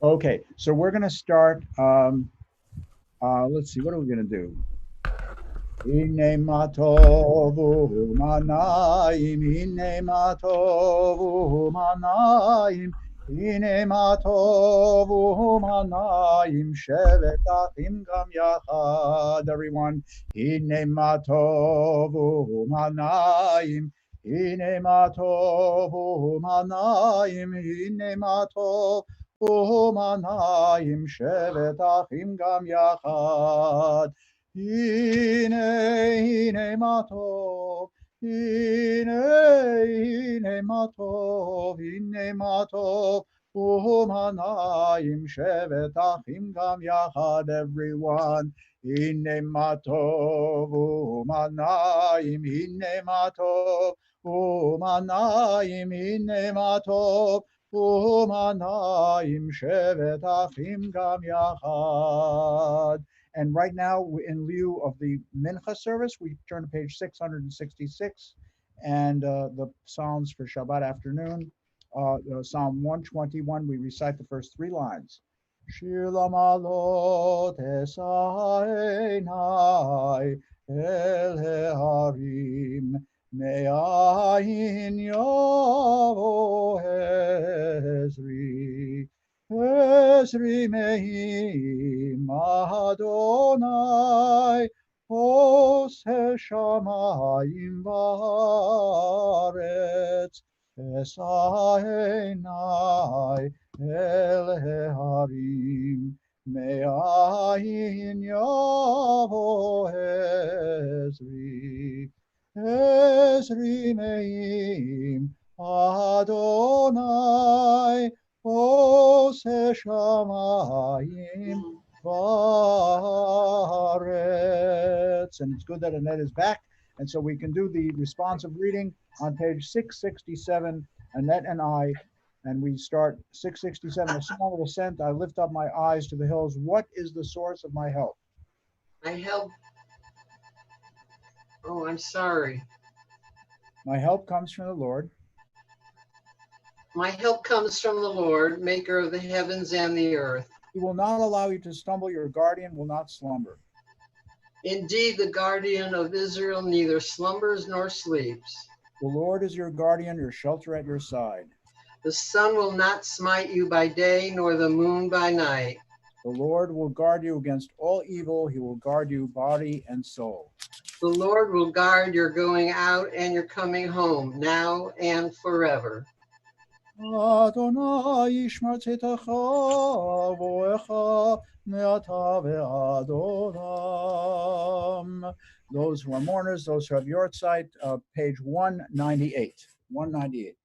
Okay, so we're going to start. Let's see, what are we going to do? Hine matovu manayim, hine matovu manayim, hine matovu manayim, shevet achim gam yachad. Everyone, hine matovu manayim, hine matovu manayim, hine matovu manayim, shevet achim gam yachad. הנה מה טוב, הנה מה טוב, הנה מה טוב, ומנעים שבת אחים גם יחד, everyone. הנה מה טוב ומנעים, הנה מה טוב ומנעים, הנה מה טוב ומנעים שבת אחים גם יחד. And right now, in lieu of the Mincha service, we turn to page 666 and the Psalms for Shabbat afternoon. Psalm 121, we recite the first three lines. Shir lamalot esainai el heharim me'ayin yavo hezri. Esri mehim Adonai, Ose shamayim v'aretz, Esaenai el heharim, me'ayin yavo Esri. Esri mehim Adonai, Ose shamayim v'aretz. And it's good that Annette is back. And so we can do the responsive reading on page 667, Annette and I. And we start 667, a song of ascent. I lift up my eyes to the hills. What is the source of my help? My help. Oh, I'm sorry. My help comes from the Lord. My help comes from the Lord, maker of the heavens and the earth. He will not allow you to stumble. Your guardian will not slumber. Indeed, the guardian of Israel neither slumbers nor sleeps. The Lord is your guardian, your shelter at your side. The sun will not smite you by day, nor the moon by night. The Lord will guard you against all evil. He will guard you body and soul. The Lord will guard your going out and your coming home, now and forever. Adonai yishmar tzedakah vo'echa me'ata ve'ad. Those who are mourners, those who have yortzeit, page 198. 198.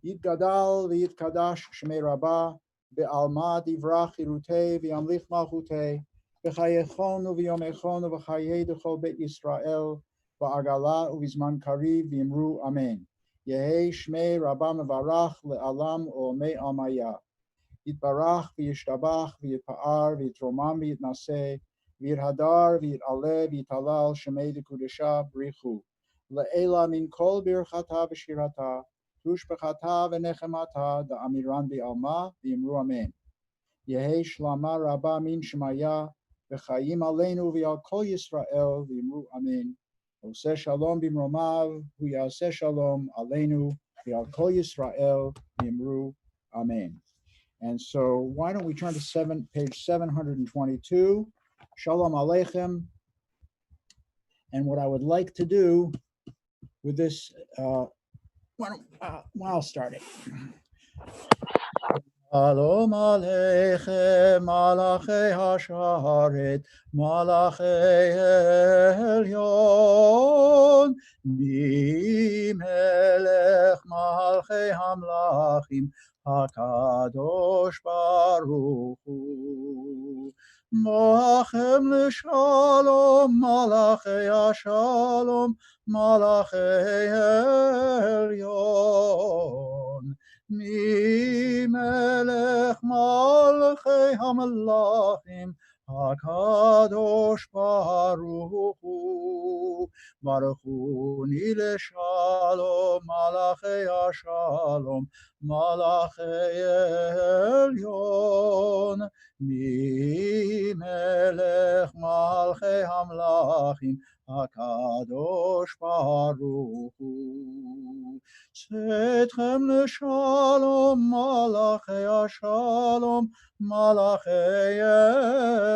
Yitgadal v'yitkadash shmei rabbah be'alma divrach chirutei v'yamlich malchutei v'chayechonu v'yomechonu v'chayei dechol bet Yisrael v'agala u'vizman kariv v'imru amen. Yehi shmei rabbah mevarach le'alam u'omei amaya. Yitbarach v'yishtabach v'yitpa'ar v'yitromam v'yitnaseh v'yirhadar v'yitaleh v'yitalal shmei dekudesha brichu. Le'ela min kol birchata v'shirata tushbechata v'nechemata da'amiran bi'alma v'yimru amen. Yehi shlama rabbah min shemaya v'chayim aleinu v'yal kol Yisrael v'yimru amen. Oseh shalom b'mromav hu yaseh shalom aleinu v'yal kol Yisrael v'yimru amen. And so why don't we turn to page 722, Shalom Aleichem. And what I would like to do with this, I'll start it. Shalom Aleichem, Malachei Hasharet, Malachei Elyon, Melech Malchei Hamlachim, HaKadosh Baruch Hu. Moachem l'shalom, Malachei Hashalom, Malachei Elyon. Mi melech malchei hamelachim, HaKadosh Baruch Hu. Baruch Hu Nile Shalom, Malachei HaShalom, Malachei Elyon, Mi Melech Malchei Hamlachim, HaKadosh Baruch Hu. Tzedchem L'Shalom, Malachei HaShalom, Malachei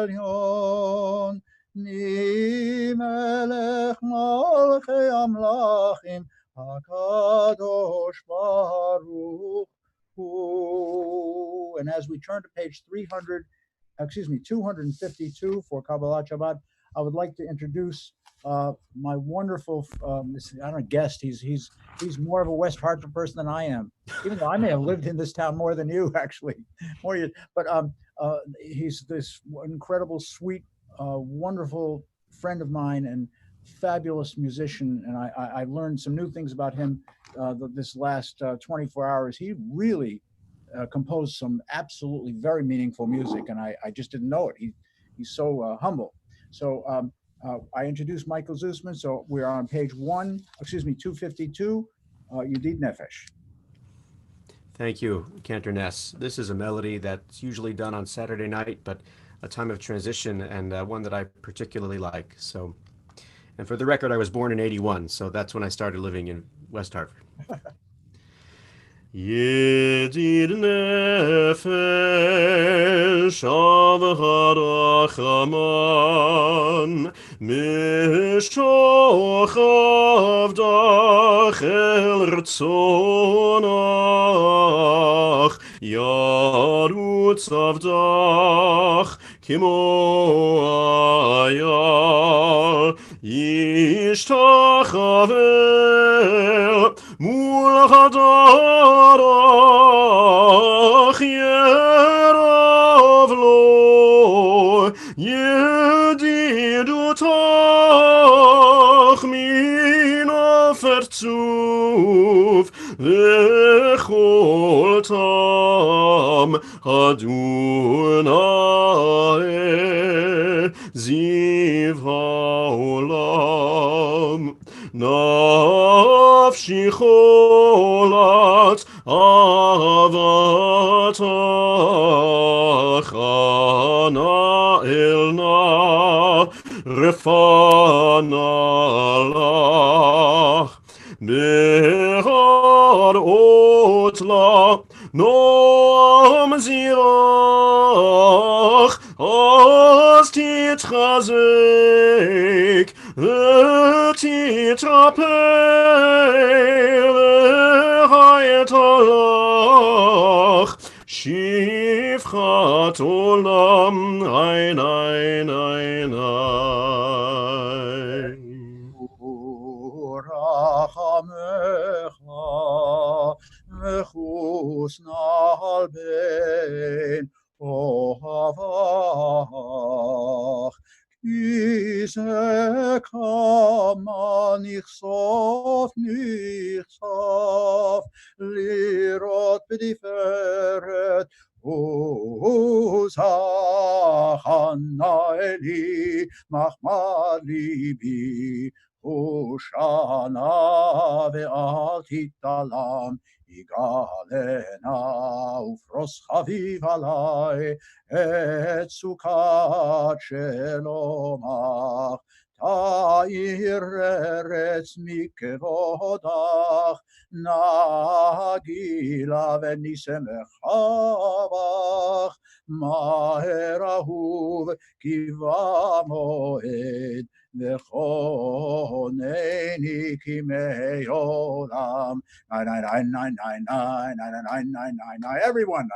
Elyon, Ni Melech Malchei Amlachim, HaKadosh Baruch Hu. And as we turn to page 252 for Kabbalat Shabbat, I would like to introduce my wonderful, I don't know, guest. He's more of a West Hartford person than I am, even though I may have lived in this town more than you, actually, more years. But he's this incredible, sweet, wonderful friend of mine and fabulous musician. And I learned some new things about him this last 24 hours. He really composed some absolutely very meaningful music, and I just didn't know it. He's so humble. So I introduced Michael Zusman. So we're on page 252, Yudit Nefesh. Thank you, Cantor Ness. This is a melody that's usually done on Saturday night, but a time of transition and one that I particularly like. So, and for the record, I was born in '81, so that's when I started living in West Hartford. Yedid nefesh avcharachaman mishoch avdach el rtzonach yarutz avdach kimo ayar yishtachavel mul hadarach yerav lo yedidutach min afertzuf v'chol tam Adonai ziv haolam nafshi cholat avatach ana elna refana lach behar otla nom zirach az titchazek v'titrapel v'hayetalach shivchat olam ein ein ein ein Urachamecha mechus nahal ben ohavach ki ze kama nichsof lirot b'tiferet Hosachana Eli Machmad Libi Hoshana ve'al titalam Igalena ufros chaviv alai et sukat shelomach Ta'ir eretz mikevodach Nagila v'nisemechavach Maher ahuv kiva moed V'choneni kimei olam. Everyone.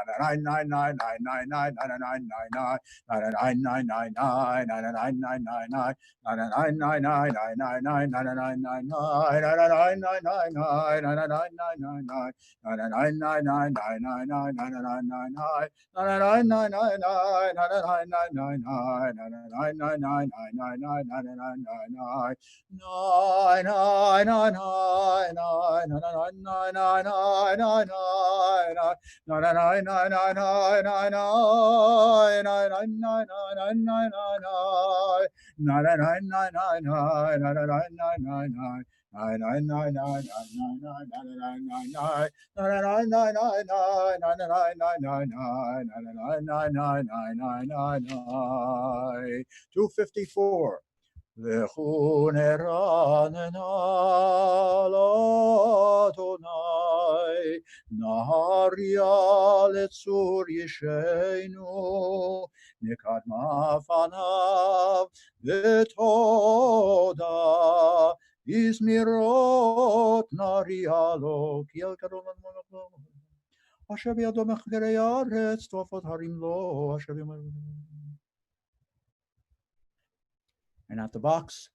$2.54. לכו נרננה לאדוני, נהריה לצור ישנו, נקדמה פניו בתודה, בזמירות נריה לו, כי אל גדול לנו, אשר בידו מחקרי הארץ, טרפות הרים לו, אשר בידו. And at the box,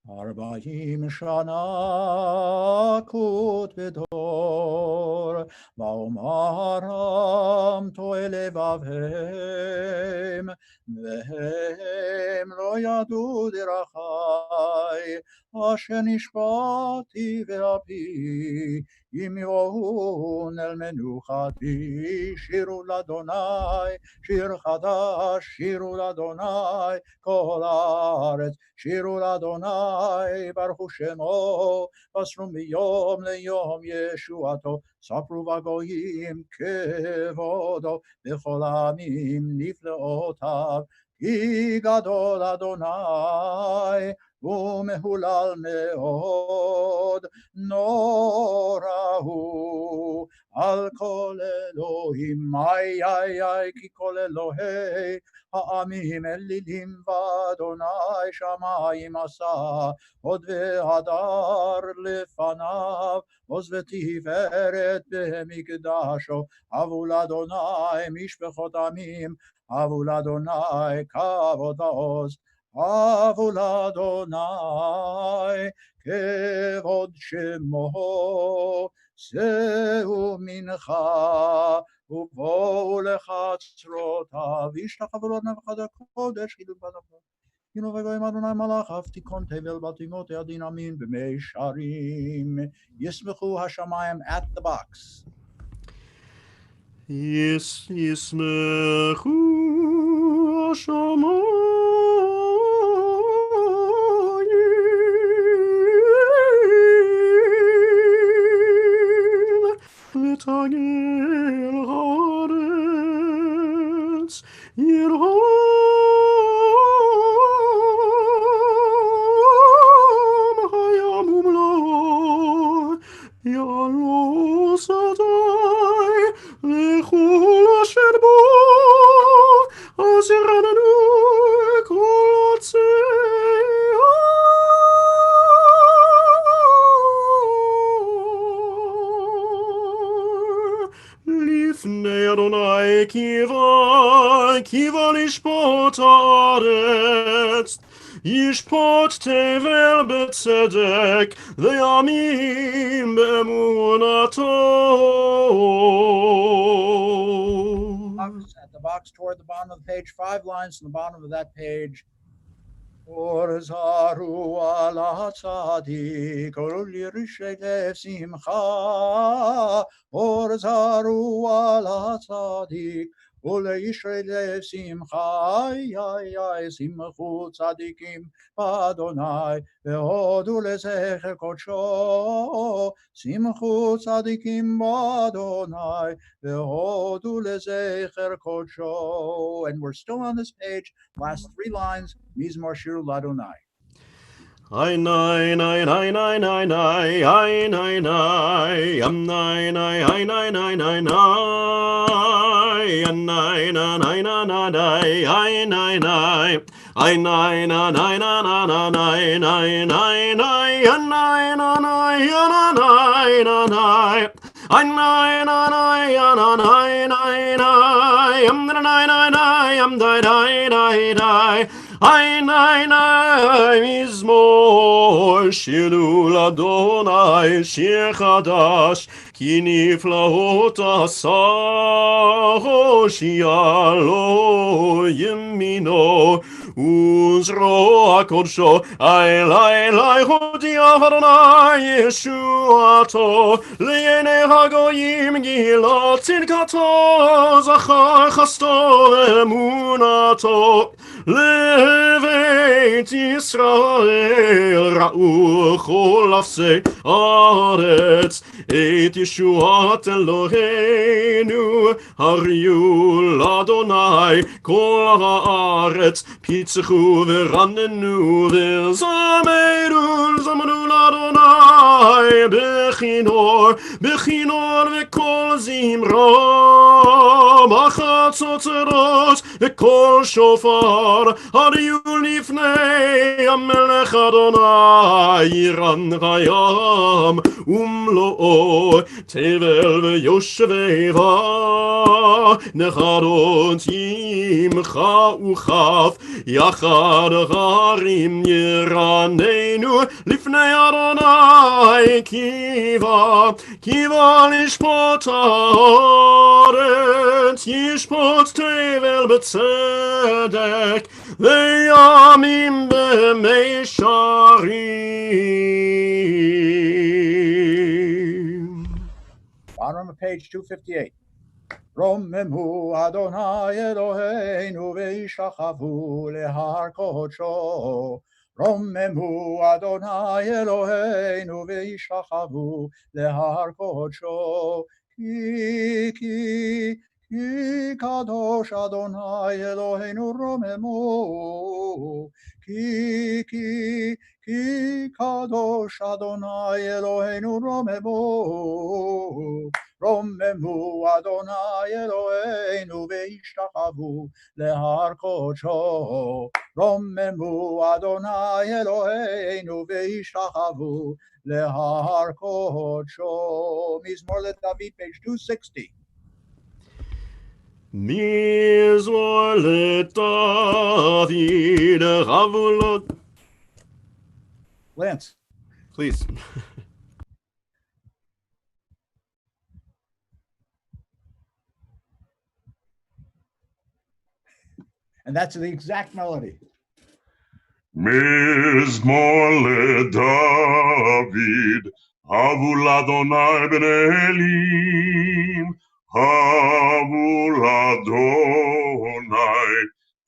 Arba'im Shana Kut Bedor, Ba'omaram Toele Vavhem, Vehem Lo Yadu Derachai, Asher Nishpati Ve'api, Im Yohun El Menuchati, Shiru Ladonai, Shir Chadash, Shiru Ladonai, Kol Haaretz, שירו לאדוני, ברכו שמו, בסרו מיום ליום ישועתו, ספרו בגויים כבודו, בכל העמים נפלאותיו, כי גדול אדוני, ומהולל מאוד, נורא הוא, על כל אלוהים, איי, כי כל אלוהי, העמים אלילים ואדוני שמיים עשה, הוד והדר לפניו, עוז ותפארת במקדשו, הבו לאדוני משפחות עמים, הבו לאדוני כבוד ועוז, הבו לאדוני כבוד שמו, שאו מנחה, ובואו לחצרותיו, וישתחוו לו נבחת הקודש, חידוד בדבר. הנה וגויים אדוני מלאכיו, תיקון תבל בתימות ידין אמין במישרים. ישמחו השמיים at the box. ישמחו השמיים לתגל הארץ ירום הים ומלואו יעלו שדי לכל אשר בו אז ירננו כל עצי לפני אדוני קיווה לשפוט הארץ, ישפוט תבל בצדק וימים באמונתו. At the box toward the bottom of the page, 5 lines from the bottom of that page. Orzaru ala tzadik, orli rishetev simcha. Orzaru ala tzadik, ule yishretev simcha. Ay, simchu tzadikim b'Adonai, ve'odu lezecher kodsho. Simchu tzadikim b'Adonai, ve'odu lezecher kodsho. And we're still on this page, last 3 lines. Mizmor Shiru Ladonai. Ay nay nay nay nay nay nay ay nay nay am nay nay ay nay nay nay nay an nay na nay na na nay ay nay nay ay nay na nay na na na nay nay nay nay an nay na nay na nay na nay ay nay na nay na nay nay nay am na nay nay nay am day day day day ay nay nay mizmor shiru l'Adonai shir chadash ki niflaot asa הושיע לו ימינו וזרוע קודשו אלי הודיע אדוני ישועתו לעיני הגויים גילה צדקתו זכר חסדו ואמונתו לבית ישראל ראו כל אפסי הארץ את ישועת אלוהינו הריעו לאדוני כל הארץ פיצחו ורננו וזמרו לאדוני בכינור וכל זמרה בחצוצרות וכל שופר הריעו לפני המלך אדוני ירן הים ומלואו תבל ויושבי בה נחרות ימחה וכף יחד הרים ירננו לפני אדוני קיבה לשפוט הארץ ישפוט תבל בצדק וימים במישרים. Bottom of page 258. רוממו אדוני אלוהינו וישתחוו להר קודשו. רוממו אדוני אלוהינו וישתחוו להר קודשו. כי קדוש אדוני אלוהינו רוממו. כי קדוש אדוני אלוהינו רוממו. רוממו אדוני אלוהינו וישתחוו להר קודשו. רוממו אדוני אלוהינו וישתחוו להר קודשו. מזמור לדוד, page 260. מזמור לדוד רבולות. Lance. Please. And that's the exact melody. מזמור לדוד, הבו לאדוני בני אלים, הבו לאדוני,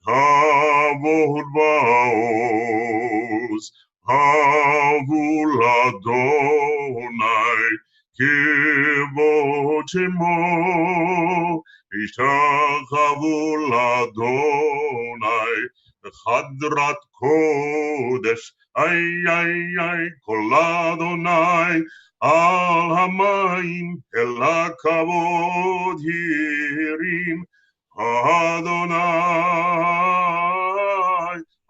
כבוד בעוז, הבו לאדוני, כבוד שמו, השתחוו לאדוני, חדרת קודש, כל אדוני, על המים אל הכבוד הרים, אדוני,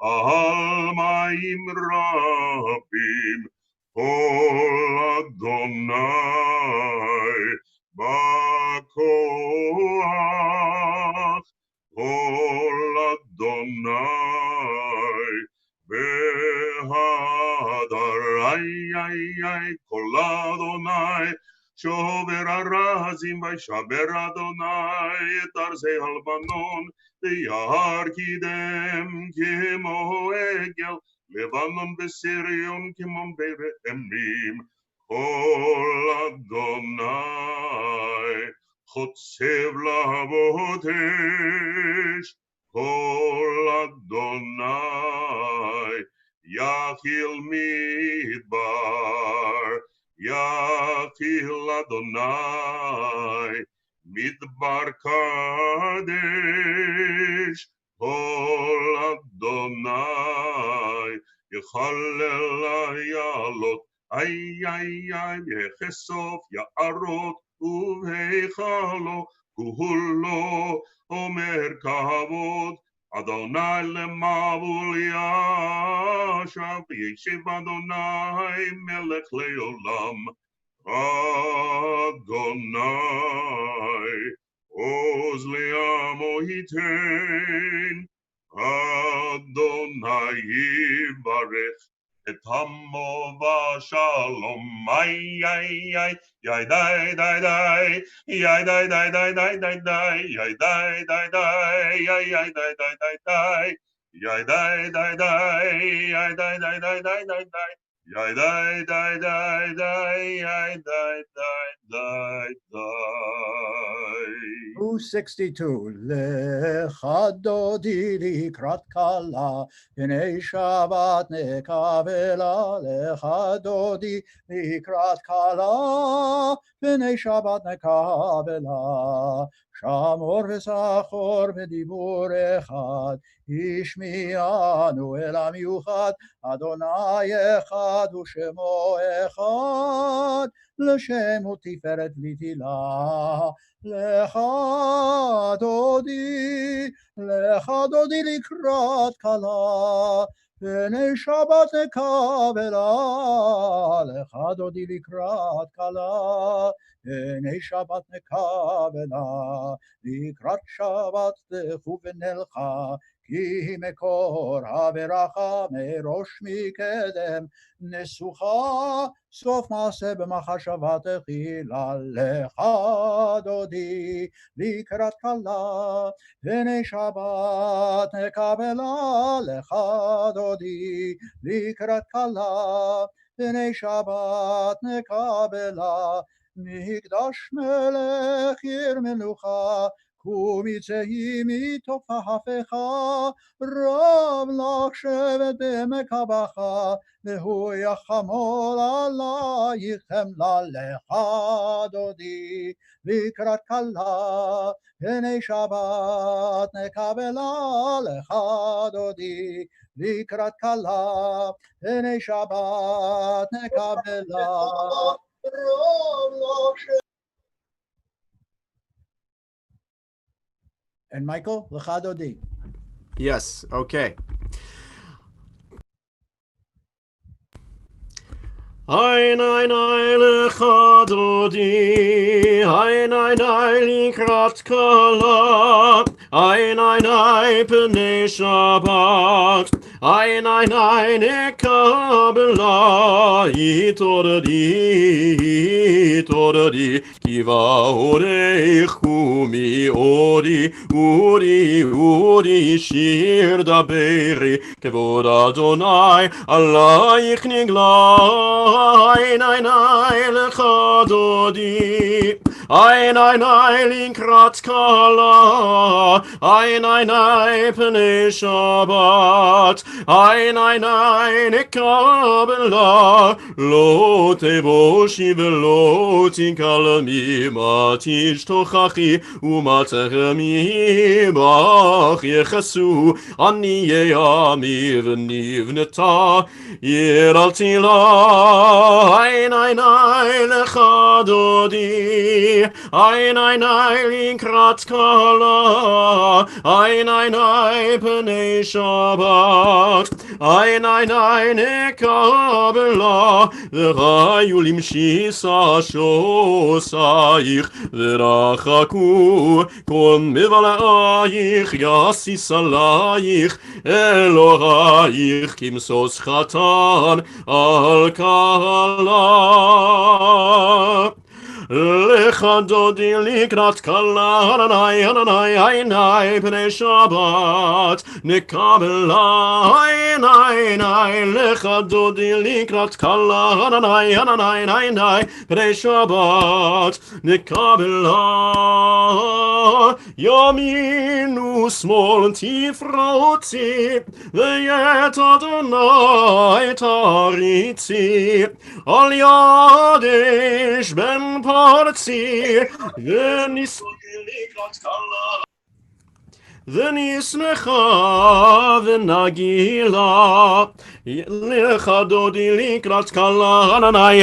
על מים רבים, כל אדוני, בכוח, כל אדוני, בהדר, כל אדוני, שובר ארזים וישבר אדוני את ארזי הלבנון, ויער קידם כמו עגל, לבנון בסריון כמו ברעמים, כל אדוני, חוצב להבות אש, כל אדוני, יכיל מדבר, יכיל אדוני, מדבר קדש, כל אדוני, יחלל יעלות, יחשוף יערות, ובהיכלו כולו אומר כבוד, אדוני למבול ישב, ישב אדוני מלך לעולם. אדוני עוז לעמו ייתן, אדוני יברך את עמו ושלום, איי איי איי, יאי די די די, יאי די די די די די די, יאי די די די, יאי יאי די די די די, יאי די די די, יאי די די די די די די, יאי די די די די, יאי די די די די. 262. Lecha dodi likrat kala, b'nei Shabbat nekavela. Lecha dodi likrat kala, b'nei Shabbat nekavela. Shamor v'sachor v'dibur echad, ishmi'anu el hamiuchad, Adonai echad u'shemo echad, l'shem u'tiferet l'tila. Lecha dodi likrat kala, b'nei Shabbat nekavela. Lecha dodi likrat kala, b'nei Shabbat nekavela. Likrat Shabbat techu v'nelcha, כי מקור הברכה מראש מקדם, נסוכה סוף מעשה במחשבה תחילה. לך דודי לקראת כלה, בני שבת נקבלה. לך דודי לקראת כלה, בני שבת נקבלה. מקדש מלך עיר מלוכה, קומי צאי מתוך ההפכה, רב לך שבט בעמק הבכה, והוא יחמול עלייך חמלה. לך דודי לקראת כלה, בני שבת נקבלה. לך דודי לקראת כלה, בני שבת נקבלה. And Michael, Lecha Dodi. Yes, okay. Ein lecha dodi, ein likrat kala, ein pnei Shabbat, ein nekabela, itoradi, kiva orech kumi ori, shir daberi, kevod Adonai, alayich nigla. Ein lecha dodi, ein likrat kala, ein pnei Shabbat, ein nekabela, lo tevoshi velo tinkalami, ma tishtochachi umatachmi bach yechasu, ani yeami v'nivneta yer al tila. Ein lecha dodi, ein likrat kala, ein pnei Shabbat, ein nekabela, v'rayu limshisa shosaich, v'rachaku kol mevalaich, yasis alayich, Elohaich kimsos chatan al kala. Lecha dodi likrat kala, hananai, pnei Shabbat nekabela. Lecha dodi likrat kala, hananai, pnei Shabbat nekabela. Yamin u'smol tifroti, v'yet Adonai taritzi, al yadesh ben parzi, v'nismecha v'nagila. Lecha dodi likrat kala, hananai,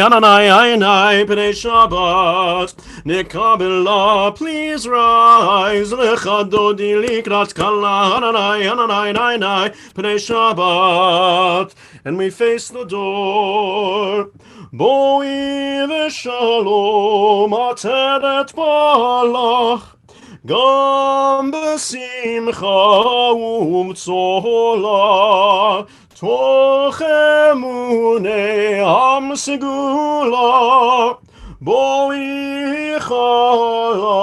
pnei Shabbat nekabela. Please rise. Lecha dodi likrat kala, hananai, pnei Shabbat. And we face the door. Boi v'shalom ateret balach, gam besimcha u'mtzola, Sochemune am segula, boi chala,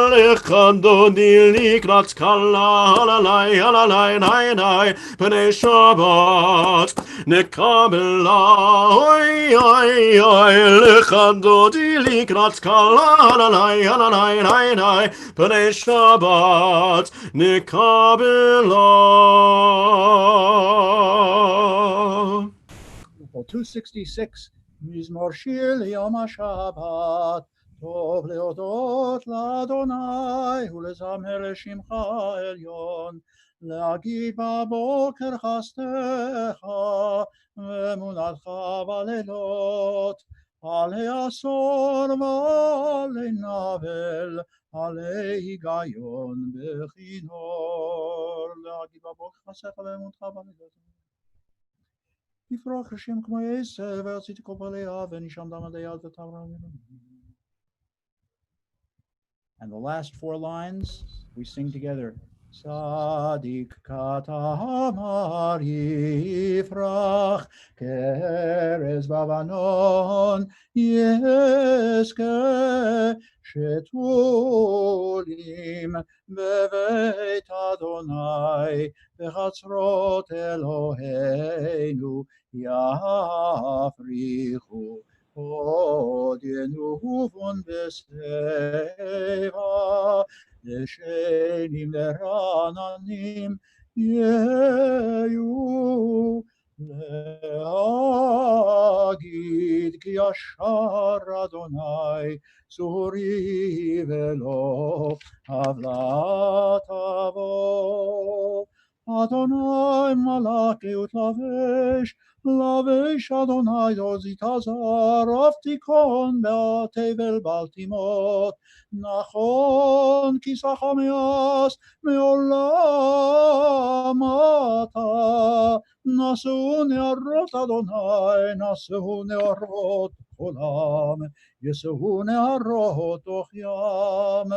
lechadodi likrat skala, halalai, halalai, nai, nai, b'nei Shabbat, nekabela, oi, oi, oi, lechadodi likrat skala, halalai, halalai, nai, nai, b'nei Shabbat, nekabela. 266, Mizmor Shir Yom HaShabbat, Tov Leodot L'Adonai, Ulezamer Shimcha Elyon, להגיד בבוקר חסדך, ואמונתך בלילות, עלי עשור ועלי נבל, עלי היגיון בכינור, להגיד בבוקר חסדך ואמונתך בלילות. יפרח השם כמו עשב, ועשיתי כל פליה, ונשם דם עדי אל תתברא. And the last four lines we sing together. Sadik katamar yifrach keres bavanon yeske shetulim beveit Adonai bechatzrot Eloheinu yafrichu od yenuvun beseva לשנים לרעננים יהיו להגיד כי ישר אדוני צורי ולא עוולה תבוא. אדוני מלכות לבש, לבש אדוני עוזי תזר, אף תיכון בתבל בל תימות. נכון כי סחמיאס מעולם אתה, נשאו נערות אדוני, נשאו נערות עולם, ישאו נערות תוך ים.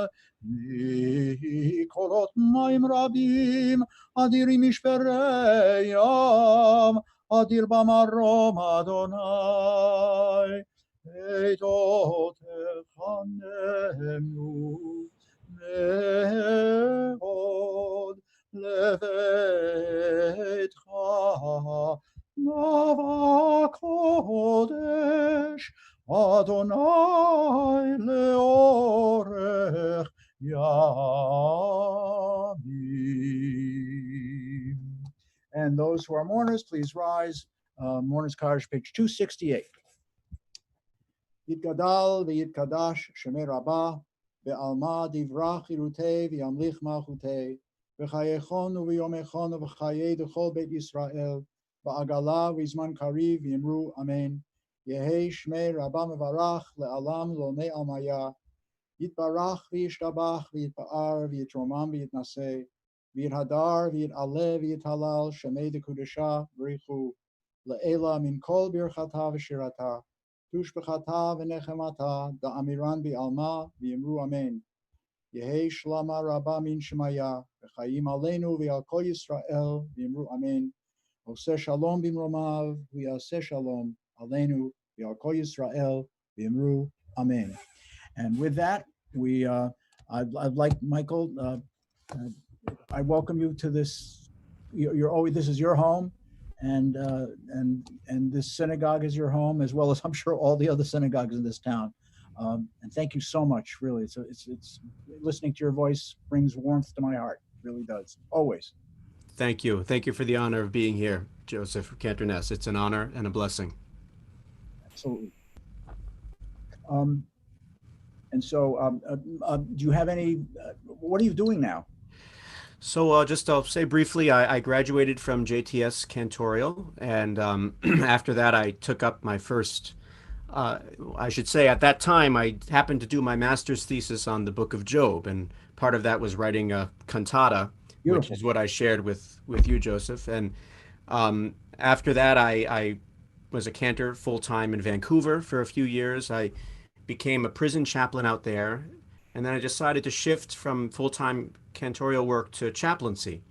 מקולות מים רבים, אדירים משפרי ים, אדיר במרום אדוני. עדותיך נאמנו מאוד, לביתך נבע קודש, אדוני לאורך ימים. And those who are mourners, please rise. Mourners Kaddish, page 268. יתגדל ויתקדש שמי רבה, בעלמא דברה חירותי וימליך מלכותי, בחייכון וביומכון ובחיי דכל בית ישראל, בעגלה ובזמן קריב יאמרו אמן. יהי שמי רבה מברך לעולם לעולמי עלמיה, יתברך וישתבח ויתפאר ויתרומם ויתנשא, ויתהדר ויתעלה ויתהלל שמי דקודשה בריחו, לעילה מן כל ברכתה ושירתה. תושבחתה ונחמתה דאמירן בעלמא ויאמרו אמן. יהי שלמה רבה מן שמיה, וחיים עלינו ועל כל ישראל ויאמרו אמן. עושה שלום במרומיו ויעשה שלום עלינו ועל כל ישראל ויאמרו amen. And with that, I'd like Michael. I welcome you to this. You're always, this is your home. And this synagogue is your home, as well as I'm sure all the other synagogues in this town. And thank you so much, really. It's listening to your voice brings warmth to my heart, really does, always. Thank you. Thank you for the honor of being here, Joseph Cantor Ness. It's an honor and a blessing. Absolutely. And so, do you have any? What are you doing now? So I'll say briefly, I graduated from JTS Cantorial, and after that I took up my first, I should say at that time, I happened to do my master's thesis on the book of Job, and part of that was writing a cantata, Beautiful. which is what I shared with you, Joseph. And after that, I was a cantor full-time in Vancouver for a few years. I became a prison chaplain out there, And then I decided to shift from full-time cantorial work to chaplaincy.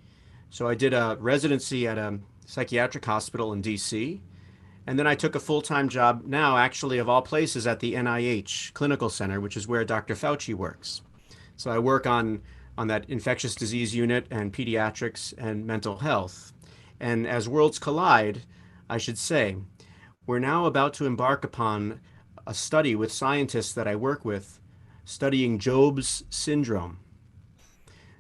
So I did a residency at a psychiatric hospital in DC. And then I took a full-time job now, actually, of all places, at the NIH Clinical Center, which is where Dr. Fauci works. So I work on that infectious disease unit and pediatrics and mental health. And as worlds collide, I should say, we're now about to embark upon a study with scientists that I work with, studying Job's syndrome.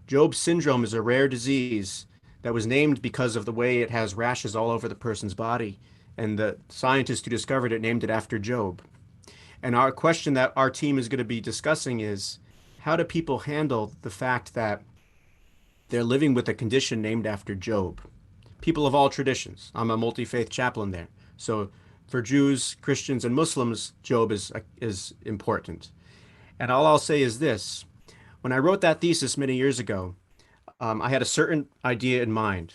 Job's syndrome is a rare disease that was named because of the way it has rashes all over the person's body. And the scientist who discovered it named it after Job. And our question that our team is going to be discussing is, how do people handle the fact that they're living with a condition named after Job? People of all traditions. I'm a multi-faith chaplain there. So for Jews, Christians, and Muslims, Job is important. And all I'll say is this. When I wrote that thesis many years ago, I had a certain idea in mind.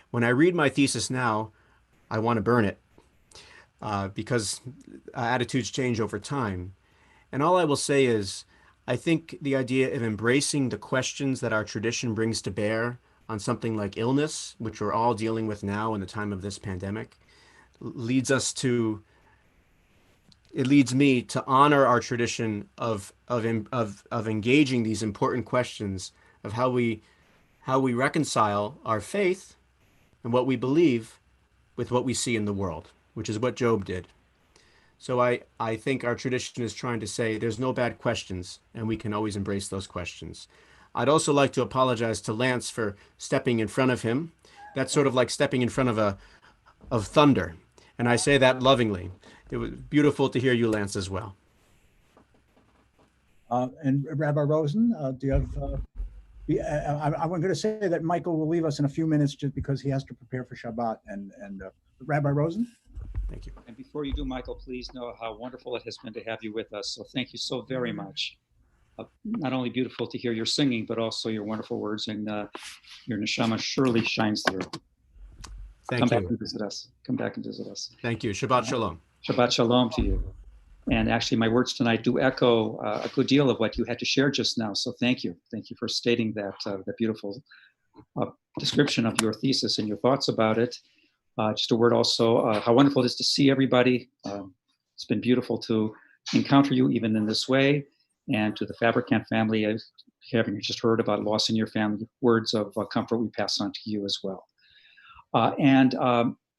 When I read my thesis now, I want to burn it because attitudes change over time. And all I will say is, I think the idea of embracing the questions that our tradition brings to bear on something like illness, which we're all dealing with now in the time of this pandemic, leads me to honor our tradition of engaging these important questions of how we reconcile our faith and what we believe with what we see in the world, which is what Job did. So I think our tradition is trying to say there's no bad questions, and we can always embrace those questions. I'd also like to apologize to Lance for stepping in front of him. That's sort of like stepping in front of thunder, and I say that lovingly. It was beautiful to hear you, Lance, as well. And Rabbi Rosen, do you have? I'm going to say that Michael will leave us in a few minutes just because he has to prepare for Shabbat. And Rabbi Rosen? Thank you. And before you do, Michael, please know how wonderful it has been to have you with us. So thank you so very much. Not only beautiful to hear your singing, but also your wonderful words, and your neshama surely shines through. Thank Come you. back and visit us. Come back and visit us. Thank you. Shabbat shalom. Shabbat shalom to you. And actually, my words tonight do echo a good deal of what you had to share just now. So thank you. Thank you for stating that beautiful description of your thesis and your thoughts about it. Just a word also, how wonderful it is to see everybody. It's been beautiful to encounter you even in this way. And to the Fabricant family, having just heard about loss in your family, words of comfort we pass on to you as well. And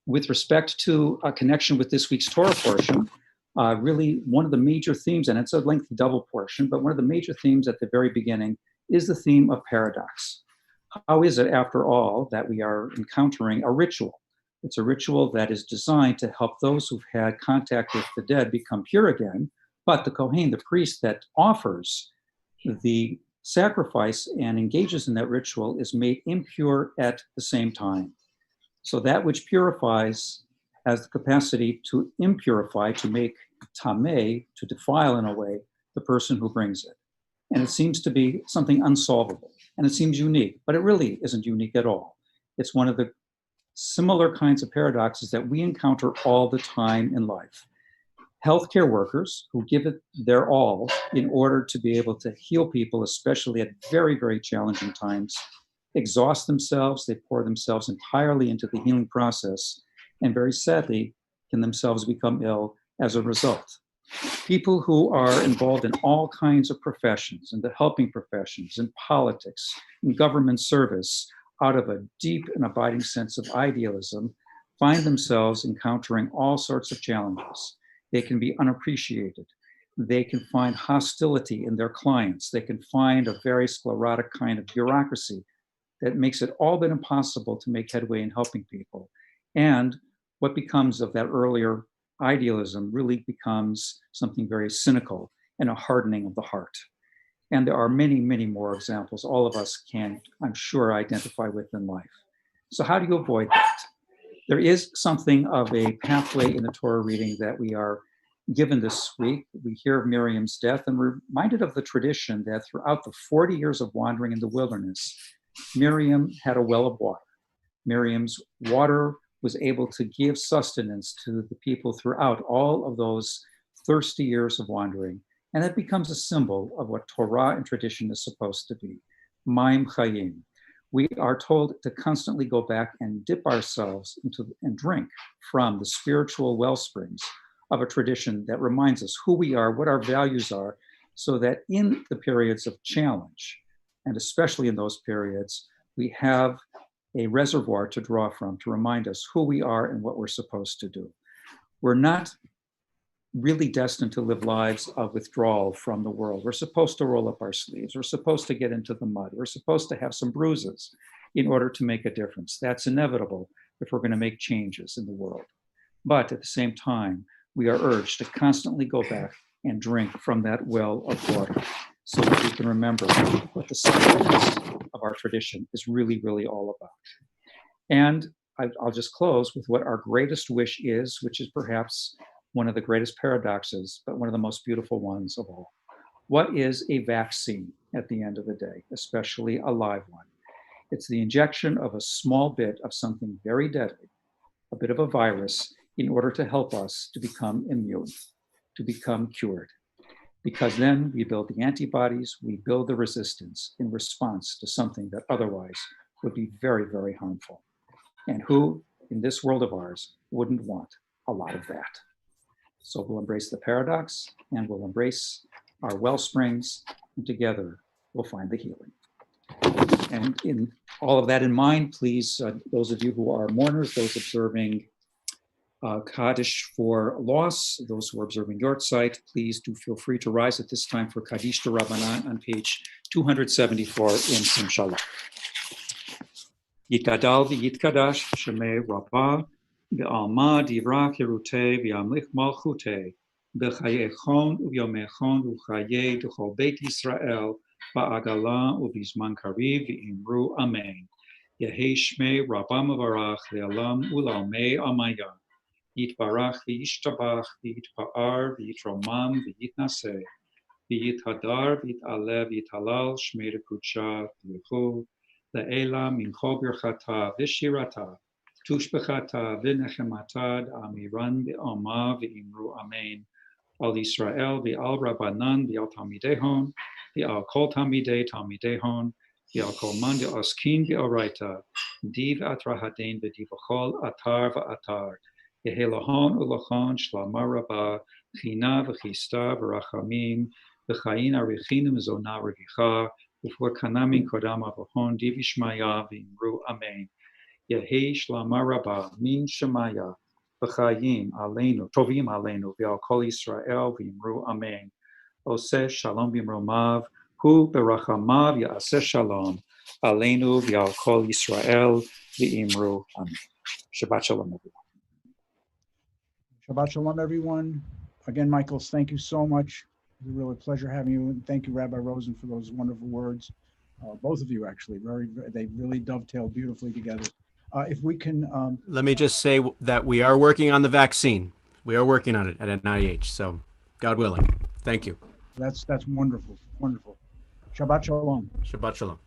with respect to a connection with this week's Torah portion, really one of the major themes, and it's a lengthy double portion, but one of the major themes at the very beginning is the theme of paradox. How is it, after all, that we are encountering a ritual? It's a ritual that is designed to help those who've had contact with the dead become pure again, but the Kohen, the priest that offers the sacrifice and engages in that ritual, is made impure at the same time. So that which purifies has the capacity to impurify, to make tameh, to defile in a way, the person who brings it. And it seems to be something unsolvable, and it seems unique, but it really isn't unique at all. It's one of the similar kinds of paradoxes that we encounter all the time in life. Healthcare workers who give it their all in order to be able to heal people, especially at very, very challenging times, exhaust themselves, they pour themselves entirely into the healing process, and very sadly can themselves become ill as a result. People who are involved in all kinds of professions, in the helping professions, in politics, in government service, out of a deep and abiding sense of idealism, find themselves encountering all sorts of challenges. They can be unappreciated. They can find hostility in their clients. They can find a very sclerotic kind of bureaucracy that makes it all but impossible to make headway in helping people. And what becomes of that earlier idealism really becomes something very cynical and a hardening of the heart. And there are many, many more examples all of us can, I'm sure, identify with in life. So how do you avoid that? There is something of a pathway in the Torah reading that we are given this week. We hear of Miriam's death and we're reminded of the tradition that throughout the 40 years of wandering in the wilderness, Miriam had a well of water. Miriam's water was able to give sustenance to the people throughout all of those thirsty years of wandering. And it becomes a symbol of what Torah and tradition is supposed to be, Maim Chayim. We are told to constantly go back and dip ourselves into and drink from the spiritual well springs of a tradition that reminds us who we are, what our values are, so that in the periods of challenge, and especially in those periods, we have a reservoir to draw from to remind us who we are and what we're supposed to do. We're not really destined to live lives of withdrawal from the world. We're supposed to roll up our sleeves. We're supposed to get into the mud. We're supposed to have some bruises in order to make a difference. That's inevitable if we're going to make changes in the world. But at the same time, we are urged to constantly go back and drink from that well of water so that we can remember what the sacredness of our tradition is really, really all about. And I'll just close with what our greatest wish is, which is perhaps one of the greatest paradoxes, but one of the most beautiful ones of all. What is a vaccine at the end of the day, especially a live one? It's the injection of a small bit of something very deadly, a bit of a virus, in order to help us to become immune, to become cured. Because then we build the antibodies, we build the resistance in response to something that otherwise would be very, very harmful. And who, in this world of ours, wouldn't want a lot of that? So we'll embrace the paradox and we'll embrace our well springs, and together we'll find the healing. And in all of that in mind, please, those of you who are mourners, those observing Kaddish for loss, those who are observing Yortzeit, please do feel free to rise at this time for Kaddish to Rabbanan on page 274 in Sim Shalom. Yitgadal v'yitkadash shemei Rabbah v'alma divra kirutei v'yamlich malchutei b'chayechon u'yomechon u'chayei d'chol Beit Yisrael ba'agala u'bizman kariv v'imru amen. Yehei shmei Rabbah mevarach le'alam u'la'omei amaya. Yitbarach v'yishtabach v'yitpa'ar v'yitromam v'yitnaseh v'yithadar v'yit'alev v'yithalal shmei rekudsha v'yichu Le'ela min chol birchata v'shirata tushbechata v'nechemata amiran v'oma v'imru amen al Yisrael v'al Rabbanan v'al Talmidehon v'al kol Talmidehon v'al kol man de'oskin v'oraita div atrahaden v'divachol atar v'atar yehelahon ulachon shlama rabba china v'chista v'rachamim v'chayin arichim v'zona revicha Before Kanamin Kodam Avahon Divishmaya Vimru Amen. Yehi Shlama Rabba Min Shemaya V'chayim Aleinu Tovim Aleinu V'al Kol Yisrael Vimru Amen. Oseh Shalom Bimromav Hu Berachamav Ya'aseh Shalom Aleinu V'al Kol Yisrael Vimru Amen. Shabbat Shalom, everyone. Shabbat Shalom, everyone. Again, Michaels, thank you so much. It was a real pleasure having you. And thank you, Rabbi Rosen, for those wonderful words. Both of you, actually, they really dovetail beautifully together. If we can... Let me just say that we are working on the vaccine. We are working on it at NIH, so God willing. Thank you. That's wonderful, wonderful. Shabbat Shalom. Shabbat Shalom.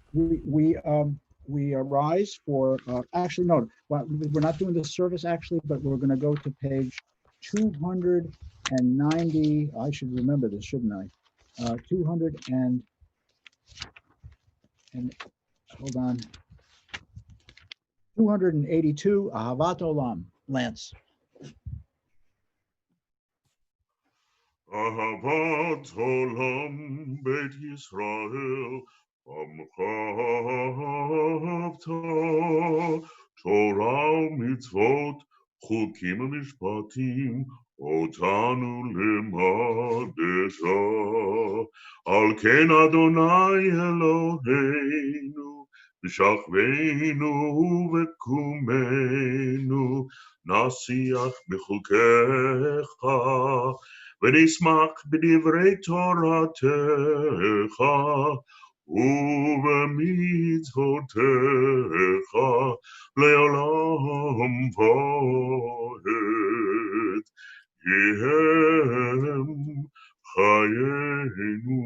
We arise for, actually, no, we're not doing the service, actually, but we're going to go to page 290. I should remember this, shouldn't I? 200 and hold on. 282, Ahavat Olam. Lance. Ahavat Olam Beit Yisrael Amcha Torah Mitzvot Chukim Mishpatim Otanu Limadeta Al Ken Adonai Eloheinu V'shachveinu v'kumenu Nasiach b'chukecha ונשמח בדברי תורתך ובמצוותיך לעולם ועד. יהם חיינו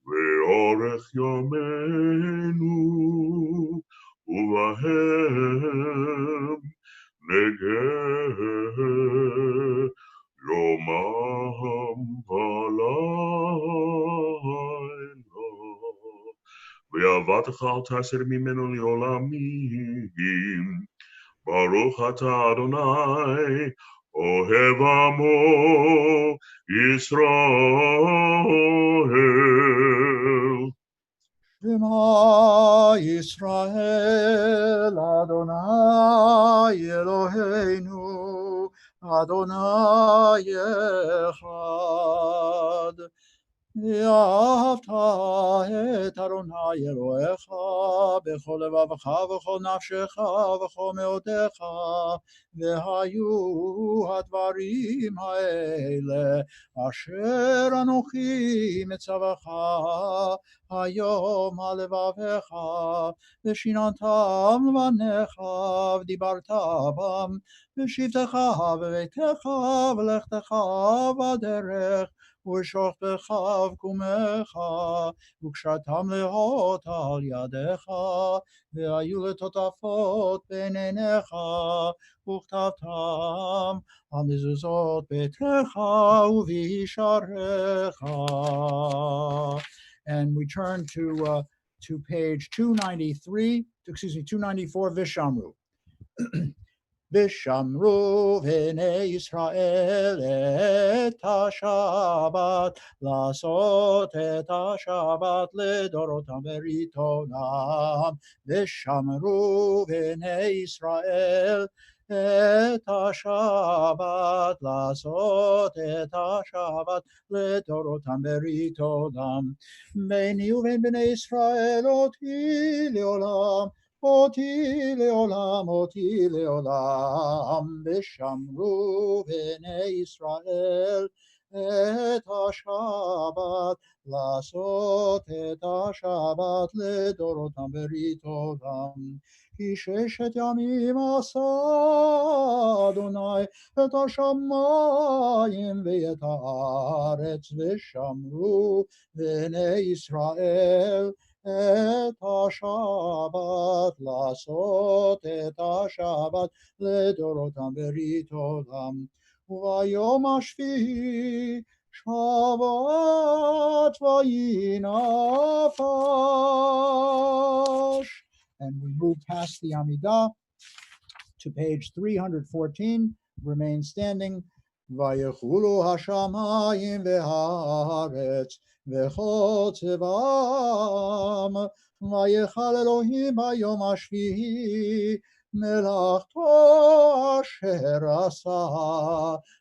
ואורך ימינו ובהם נגה Lomam Valam אהבתך אל תסר ממנו לעולמים. ברוך אתה אדוני, אוהב עמו ישראל. Shema Yisrael, Adonai Eloheinu, Adonai Echad. ואהבת את אדוני אלוהיך בכל לבבך וכל נפשך וכל מאודיך, והיו הדברים האלה אשר אנוכי מצווך היום על לבביך, ושיננתם לבניך ודיברת בם בשבתך בביתך ולכתך בדרך ושוכבך וקומך, וקשרתם להות על ידיך, והיו לטוטפות בין עיניך, וכתבתם על מזוזות ביתך ובישעריך. And we turn to page 294, Vishamru. ושמרו בני ישראל את השבת, לעשות את השבת לדורותם בריתונם. ושמרו בני ישראל את השבת, לעשות את השבת לדורותם בריתונם. ביני ובין בני ישראל אותי לעולם, אותי לעולם, אותי לעולם, ושמרו בני ישראל את השבת, לעשות את השבת לדורותם בריתונם. כי 6 ימים עשה אדוני את השמיים ואת הארץ, ושמרו בני ישראל את השבת, לעשות את השבת לדורותם בריתונם. וביום השביעי שבת וינפש. And we move past the Amidah to page 314, remain standing. ויחולו השמיים והארץ וכל צבאם, ויחל אלוהים ביום השביעי מלאכתו אשר עשה,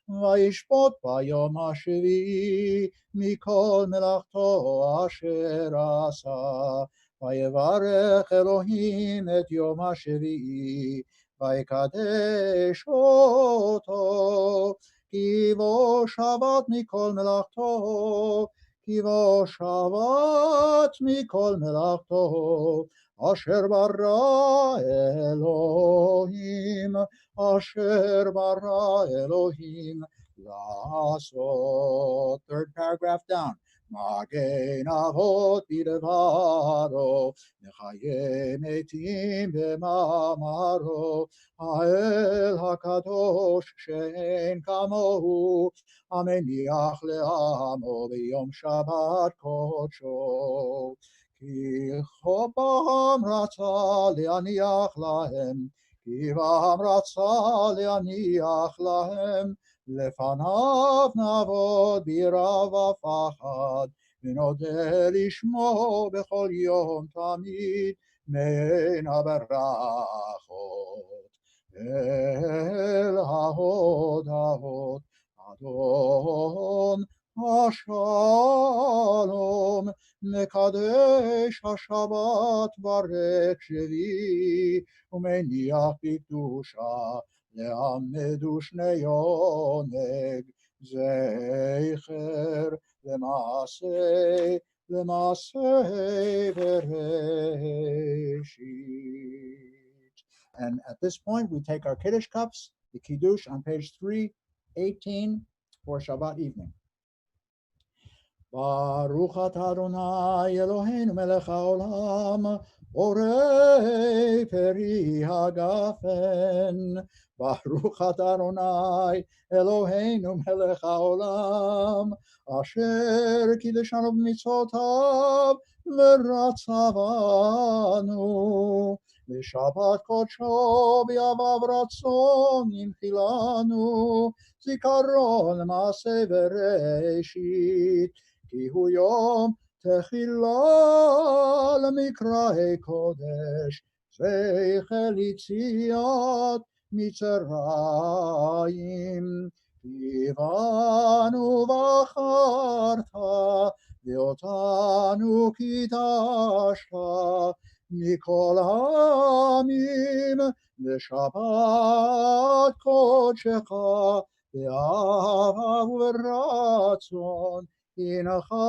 וישפוט ביום השביעי מכל מלאכתו אשר עשה. ויברך אלוהים את יום השביעי ויקדש אותו, כי בו שבת מכל מלאכתו, כי בו שבת מכל מלאכתו, אשר ברא אלוהים, אשר ברא אלוהים לעשות. Third paragraph down. מגן אבות בדברו, מחיי מתים במאמרו, האל הקדוש שאין כמוהו, המניח לעמו ביום שבת קודשו. כי בם רצה להניח להם, כי בם רצה להניח להם, לפניו נעבוד ביראה ופחד, ונודה לשמו בכל יום תמיד, מן הברכות אל ההודות. אדון השלום מקדש השבת ברך שבי, ומניח בקדושה לעם מדושני עונג, זכר למעשה בראשית. And at this point we take our Kiddush cups, the Kiddush on page 318 for Shabbat evening. Baruch atah Adonai Eloheinu melech haolam, Orei peri hagafen. Baruch atah Adonai Eloheinu melech haolam, asher kiddeshanu b'mitzvotav ורצבנו, לשבת קודשו בימיו רצון ינחילנו, זיכרון מעשה בראשית, כי הוא יום תחילה למקראי קודש, זכר יציאת מצרים. הבנו בחרת, ואותנו קידשת, מכל העמים, לשבת קודשך, באהבה וברצון, הנחלתנו,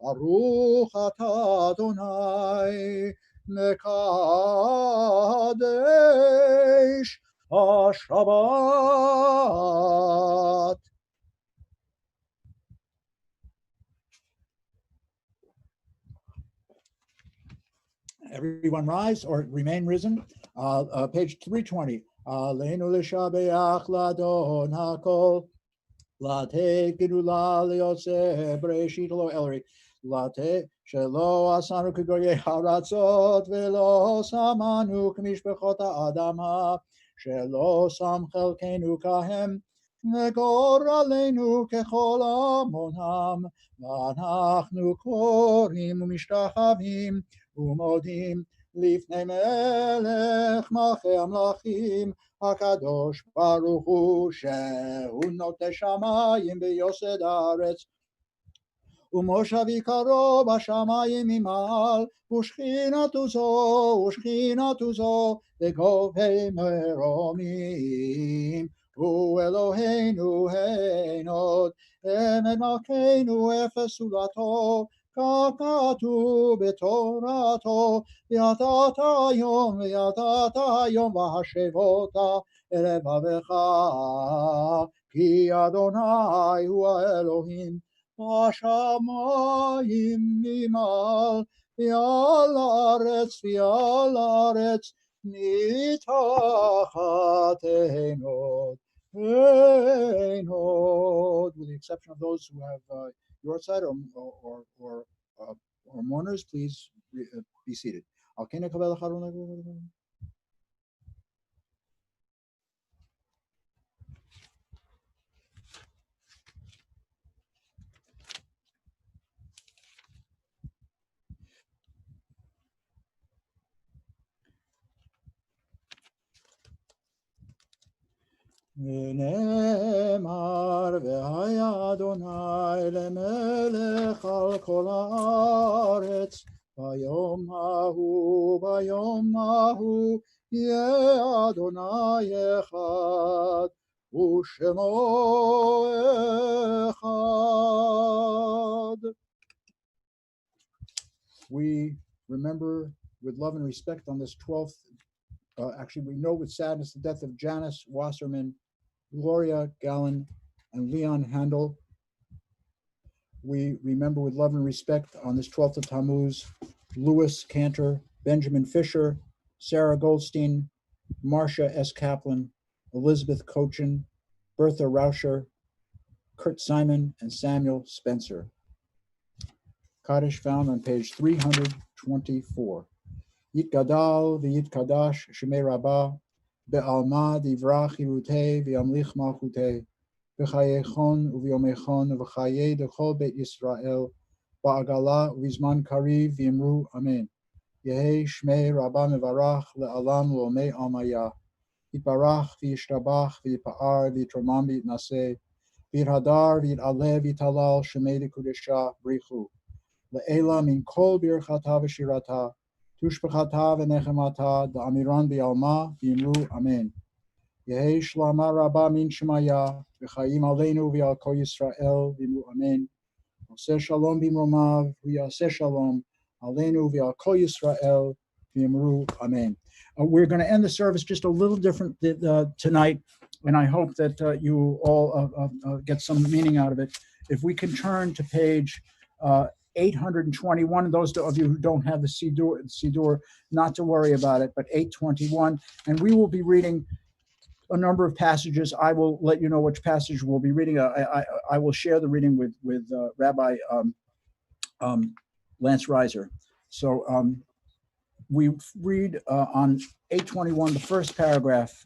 ברוך אתה אדוני, מקדש השבת. Everyone rise or remain risen. Page 320. Aleinu l'shabeach l'adon hakol, late gidula liose bereshit lo elri, late shelo asanu k'goyei haratzot velo samanu k'mishpechot ha'adam shelo sam chelkenu kahem negor aleinu kechol amonam v'anachnu korim u'mishtachavim ומודים לפני מלך מלכי המלכים הקדוש ברוך הוא שהוא נוטה שמיים ויוסד הארץ ומושבי קרוב בשמיים ממעל ושכינתו זו בגובי מרומים הוא אלוהינו הן עוד אמת מלכנו אפס סולתו ככתוב בתורתו וידעת היום והשבות אל לבבך כי אדוני הוא האלוהים בשמיים ממעל ועל הארץ מתחת אין עוד. With the exception of those who have your side or mourners, please be seated. ונאמר והיה אדוני למלך על כל הארץ ביום ההוא יהיה אדוני אחד ושמו אחד. We remember with love and respect on this 12th, actually we know with sadness the death of Janice Wasserman, Gloria Gallen, and Leon Handel. We remember with love and respect on this 12th of Tammuz, Louis Cantor, Benjamin Fisher, Sarah Goldstein, Marcia S. Kaplan, Elizabeth Cochin, Bertha Rauscher, Kurt Simon, and Samuel Spencer. Kaddish found on page 324. Yitgadal v'yitkadash shemei rabah be'alma divrach yirutei v'yamlich malchutei v'chayechon u'v'yomechon v'chayei dechol beit Yisrael ba'agala u'vizman kariv v'yimru amen. Yehei shmei rabah mevarach le'alam lo'mei almaya yitbarach v'yishtabach v'yipa'ar v'yitromam v'yitnaseh v'yithadar v'yit'aleh v'yitalal shemei dekudesha brichu le'ela min kol birchata v'shirata Tushbechata v'nechemata da'amiran bi'alma v'yimru amen. Yehei shlama rabba min shemaya v'chayim aleinu v'al kol Yisrael v'yimru amen. Oseh shalom b'imromav v'yaseh shalom aleinu v'al kol Yisrael v'yimru amen. We're going to end the service just a little different tonight, and I hope that you all get some meaning out of it. If we can turn to page 821, and those of you who don't have the Siddur, not to worry about it, but 821, and we will be reading a number of passages. I will let you know which passage we'll be reading. I will share the reading with Rabbi Lance Reiser. So we read on 821, the first paragraph.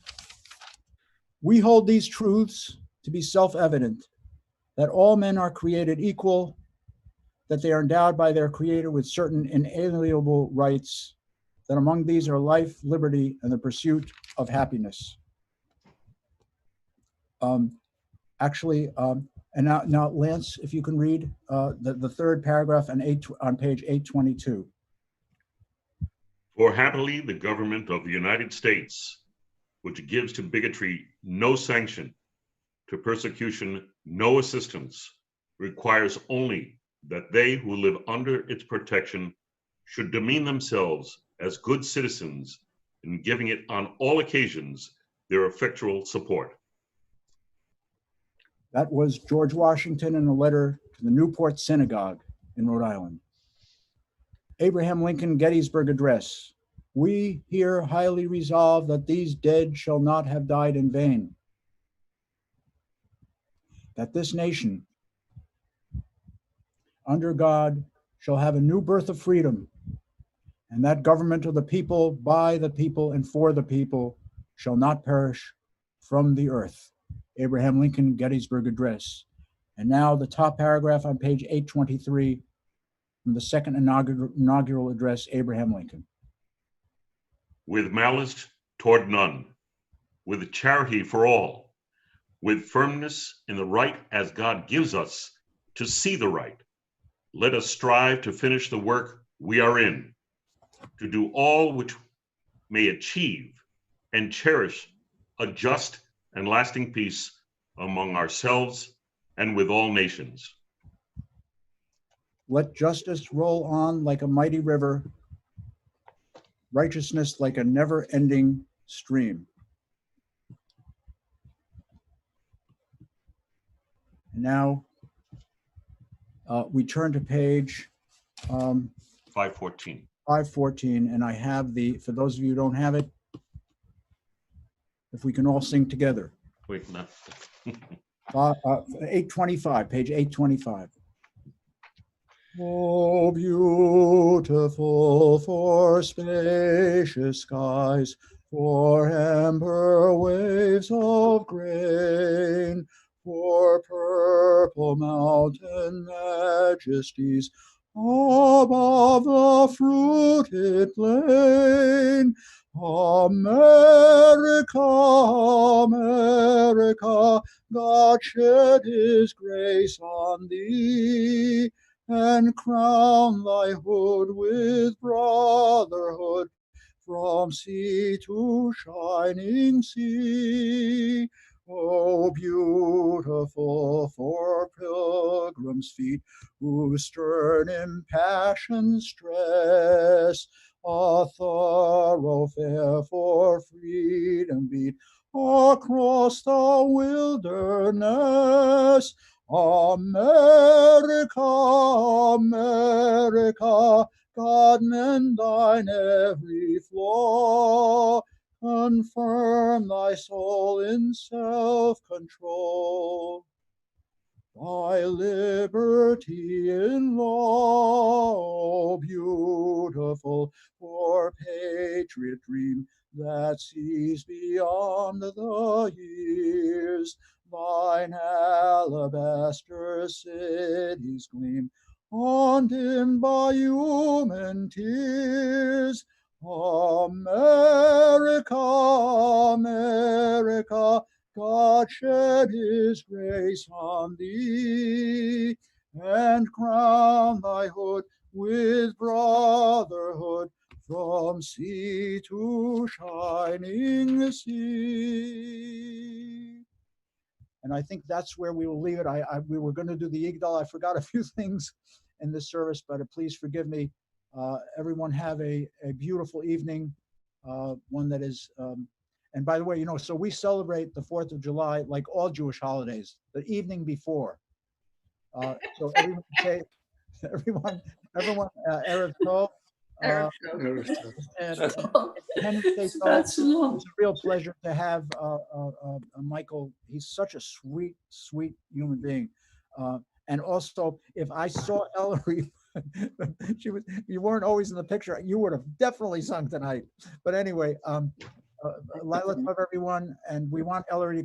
We hold these truths to be self-evident, that all men are created equal, that they are endowed by their Creator with certain inalienable rights, that among these are life, liberty, and the pursuit of happiness. And now, Lance, if you can read the third paragraph on page 822. For happily the government of the United States, which gives to bigotry no sanction, to persecution no assistance, requires only that they who live under its protection should demean themselves as good citizens in giving it on all occasions their effectual support. That was George Washington in a letter to the Newport Synagogue in Rhode Island. Abraham Lincoln Gettysburg Address. We here highly resolve that these dead shall not have died in vain, that this nation, under God, shall have a new birth of freedom, and that government of the people, by the people, and for the people shall not perish from the earth. Abraham Lincoln Gettysburg Address. And now the top paragraph on page 823 from the second inaugural address, Abraham Lincoln. With malice toward none, with charity for all, with firmness in the right as God gives us to see the right, let us strive to finish the work we are in, to do all which may achieve and cherish a just and lasting peace among ourselves and with all nations. Let justice roll on like a mighty river, righteousness like a never-ending stream. And now we turn to page 514. 514, and I have for those of you who don't have it, if we can all sing together. Wait, no. 825, page 825. Oh, beautiful for spacious skies, for amber waves of grain, for purple mountain majesties above the fruited plain. America, America, God shed his grace on thee, and crown thy hood with brotherhood from sea to shining sea. Oh, beautiful for pilgrims' feet, whose stern impassioned stress a thoroughfare for freedom beat across the wilderness. America, America, God mend thine every flaw, confirm thy soul in self-control, thy liberty in law, beautiful for patriot dream that sees beyond the years. Thine alabaster cities gleam, undimmed by human tears. America, America, God shed his grace on thee, and crown thy hood with brotherhood from sea to shining sea. And I think that's where we will leave it. We were going to do the Yigdal. I forgot a few things in this service, but please forgive me. Everyone have a beautiful evening, one that is, and by the way, so we celebrate the 4th of July like all Jewish holidays, the evening before. So everyone say, everyone, Erev Tov. And it's a real pleasure to have Michael. He's such a sweet human being. And also, if I saw Ellery You weren't always in the picture. You would have definitely sung tonight. But anyway, let's love everyone. And we want Ellery to